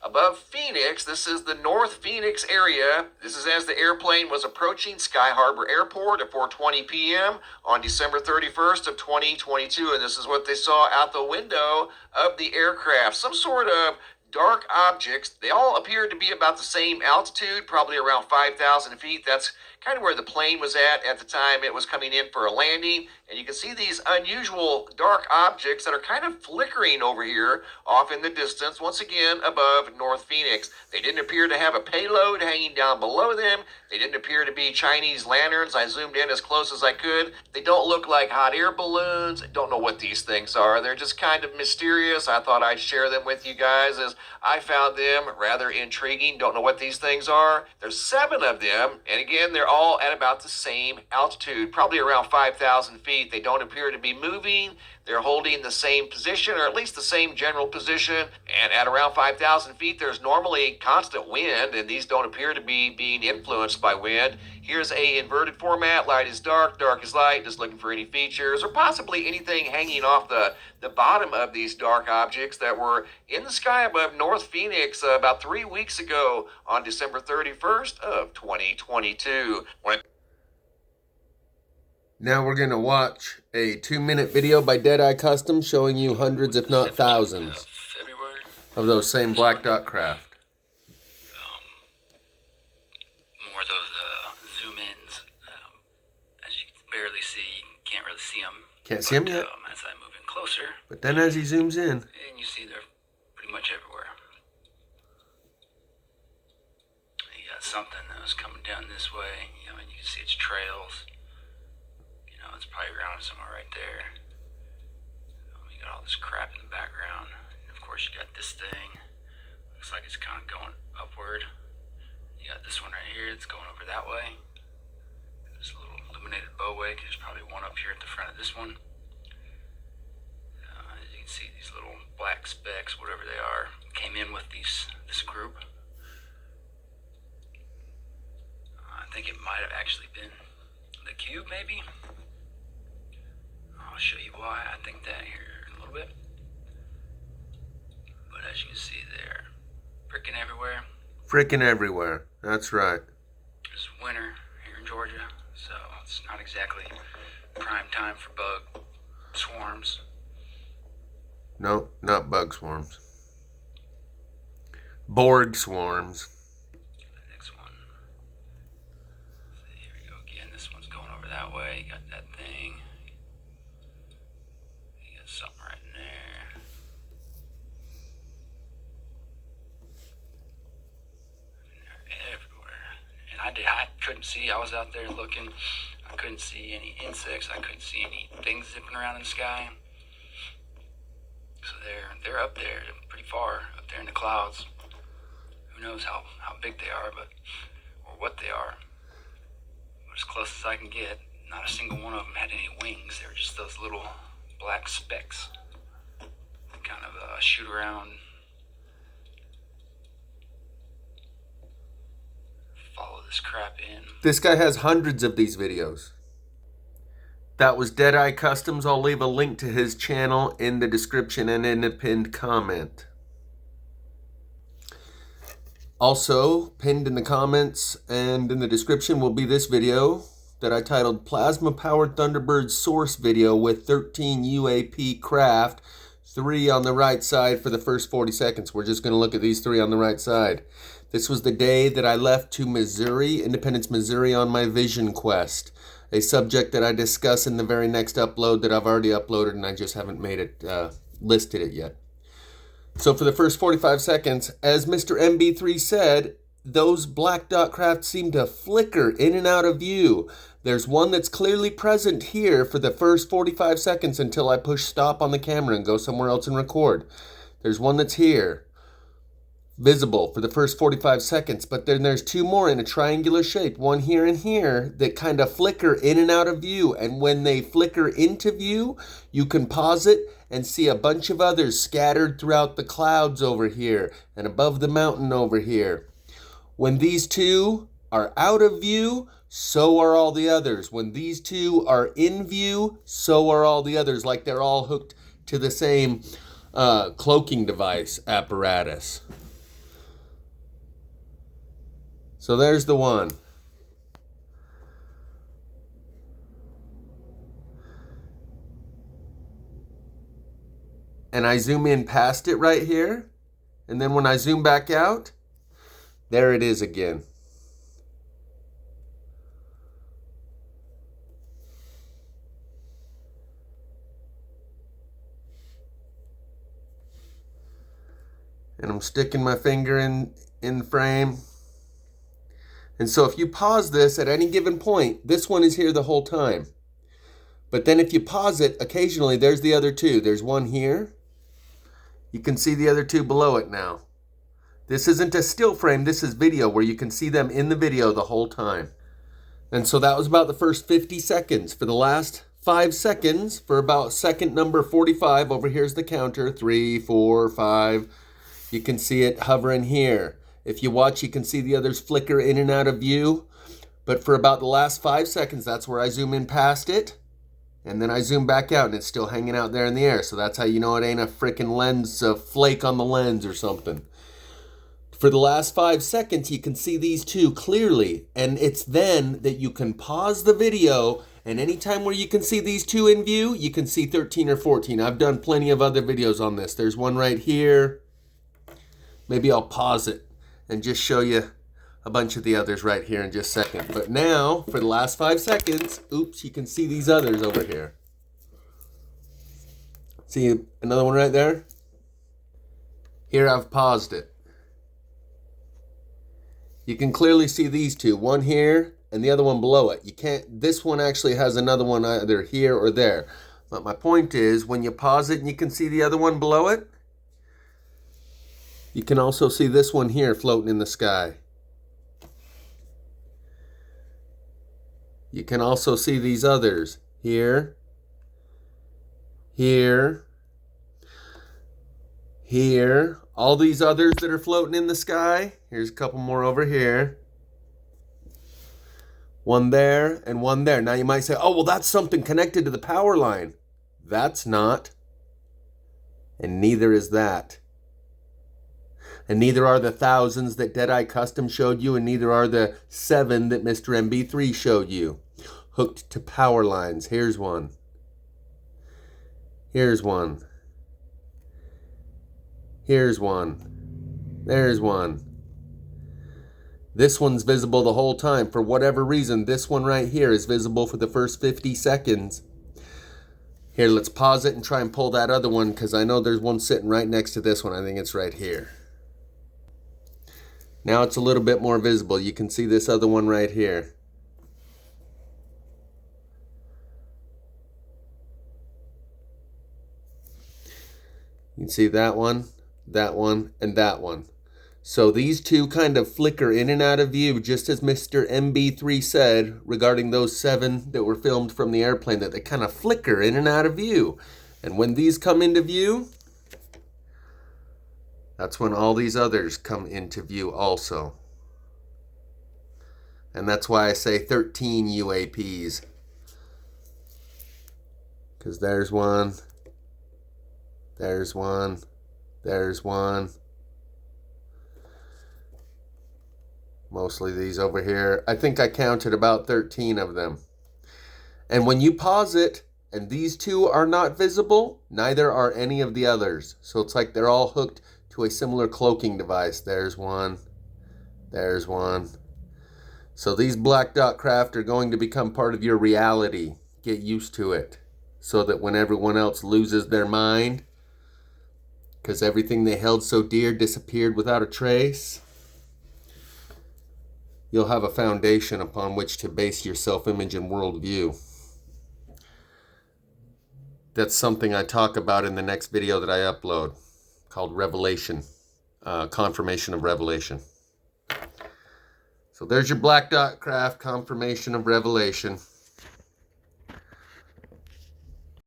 above Phoenix. This is the North Phoenix area. This is as the airplane was approaching Sky Harbor Airport at 4:20 p.m. on December 31st of 2022. And this is what they saw out the window of the aircraft. Some sort of dark objects. They all appeared to be about the same altitude, probably around 5,000 feet. That's kind of where the plane was at the time it was coming in for a landing. And you can see these unusual dark objects that are kind of flickering over here off in the distance, once again above North Phoenix. They didn't appear to have a payload hanging down below them. They didn't appear to be Chinese lanterns. I zoomed in as close as I could. They don't look like hot air balloons. I don't know what these things are. They're just kind of mysterious. I thought I'd share them with you guys as I found them rather intriguing. Don't know what these things are. There's 7 of them, and again, they're all at about the same altitude, probably around 5,000 feet. They don't appear to be moving. They're holding the same position, or at least the same general position. And at around 5,000 feet, there's normally constant wind, and these don't appear to be being influenced by wind. Here's a inverted format. Light is dark, dark is light. Just looking for any features or possibly anything hanging off the bottom of these dark objects that were in the sky above North Phoenix about 3 weeks ago on December 31st of 2022. Now we're going to watch a 2-minute video by Deadeye Custom showing you hundreds, if not thousands, of those same black dot craft. More of those zoom-ins. As you can barely see, can't really see them. Can't see them yet? As I move in closer. But then as he zooms in, and you see they're pretty much everywhere. You got something that was coming down this way. You know, and you can see its trails. It's probably around somewhere right there. You got all this crap in the background. And of course, you got this thing. Looks like it's kind of going upward. You got this one right here. It's going over that way. This little illuminated bowway. There's probably one up here at the front of this one. As you can see, these little black specks, whatever they are, came in with this group. I think it might have actually been the cube, maybe. I'll show you why I think that here in a little bit. But as you can see there, freaking everywhere. freaking everywhere. That's right. It's winter here in Georgia, so it's not exactly prime time for bug swarms. No, not bug swarms. Borg swarms. The next one. So here we go again. This one's going over that way. You got that thing. You got something right in there. And they're everywhere. And I couldn't see. I was out there looking. I couldn't see any insects. I couldn't see any things zipping around in the sky. So they're up there, pretty far up there in the clouds. Who knows how big they are, or what they are. But as close as I can get, not a single one of them had any wings. They were just those little black specks that kind of shoot around, follow this crap in. This guy has hundreds of these videos. That was Deadeye Customs. I'll leave a link to his channel in the description and in the pinned comment. Also, pinned in the comments and in the description will be this video that I titled Plasma-Powered Thunderbird Source Video with 13 UAP Craft. 3 on the right side for the first 40 seconds. We're just going to look at these 3 on the right side. This was the day that I left to Missouri, Independence, Missouri, on my vision quest. A subject that I discuss in the very next upload that I've already uploaded and I just haven't made it, listed it yet. So for the first 45 seconds, as Mr. MB3 said, those black dot craft seem to flicker in and out of view. There's one that's clearly present here for the first 45 seconds until I push stop on the camera and go somewhere else and record. There's one that's here, visible for the first 45 seconds, but then there's 2 more in a triangular shape, one here and here, that kind of flicker in and out of view. And when they flicker into view, you can pause it and see a bunch of others scattered throughout the clouds over here and above the mountain over here. When these 2 are out of view, so are all the others. When these 2 are in view, so are all the others, like they're all hooked to the same cloaking device apparatus. So there's the one. And I zoom in past it right here. And then when I zoom back out, there it is again. And I'm sticking my finger in frame. And so if you pause this at any given point, this one is here the whole time. But then if you pause it, occasionally there's the other two. There's one here. You can see the other two below it now. This isn't a still frame, this is video where you can see them in the video the whole time. And so that was about the first 50 seconds. For the last 5 seconds, for about second number 45, over here's the counter, 3, 4, 5. You can see it hovering here. If you watch, you can see the others flicker in and out of view. But for about the last 5 seconds, that's where I zoom in past it. And then I zoom back out and it's still hanging out there in the air. So that's how you know it ain't a freaking lens, a flake on the lens or something. For the last 5 seconds, you can see these two clearly. And it's then that you can pause the video. And anytime where you can see these two in view, you can see 13 or 14. I've done plenty of other videos on this. There's one right here. Maybe I'll pause it and just show you a bunch of the others right here in just a second. But now, for the last 5 seconds, oops, you can see these others over here. See another one right there? Here I've paused it. You can clearly see these two, one here and the other one below it. You can't, this one actually has another one either here or there. But my point is, when you pause it and you can see the other one below it, you can also see this one here floating in the sky. You can also see these others here, here, here. All these others that are floating in the sky. Here's a couple more over here. One there and one there. Now you might say, oh, well, that's something connected to the power line. That's not. And neither is that. And neither are the thousands that Deadeye Custom showed you, and neither are the 7 that Mr. MB3 showed you. Hooked to power lines. Here's one. Here's one. Here's one. There's one. This one's visible the whole time. For whatever reason, this one right here is visible for the first 50 seconds. Here, let's pause it and try and pull that other one, because I know there's one sitting right next to this one. I think it's right here. Now it's a little bit more visible. You can see this other one right here. You can see that one, and that one. So these two kind of flicker in and out of view, just as Mr. MB3 said regarding those 7 that were filmed from the airplane, that they kind of flicker in and out of view. And when these come into view, that's when all these others come into view also. And that's why I say 13 UAPs. Because there's one, there's one, there's one. Mostly these over here. I think I counted about 13 of them. And when you pause it, and these two are not visible, neither are any of the others. So it's like they're all hooked to a similar cloaking device. There's one. There's one. So these black dot craft are going to become part of your reality. Get used to it. So that when everyone else loses their mind, because everything they held so dear disappeared without a trace, you'll have a foundation upon which to base your self-image and worldview. That's something I talk about in the next video that I upload, called Revelation, Confirmation of Revelation. So there's your black dot craft, Confirmation of Revelation.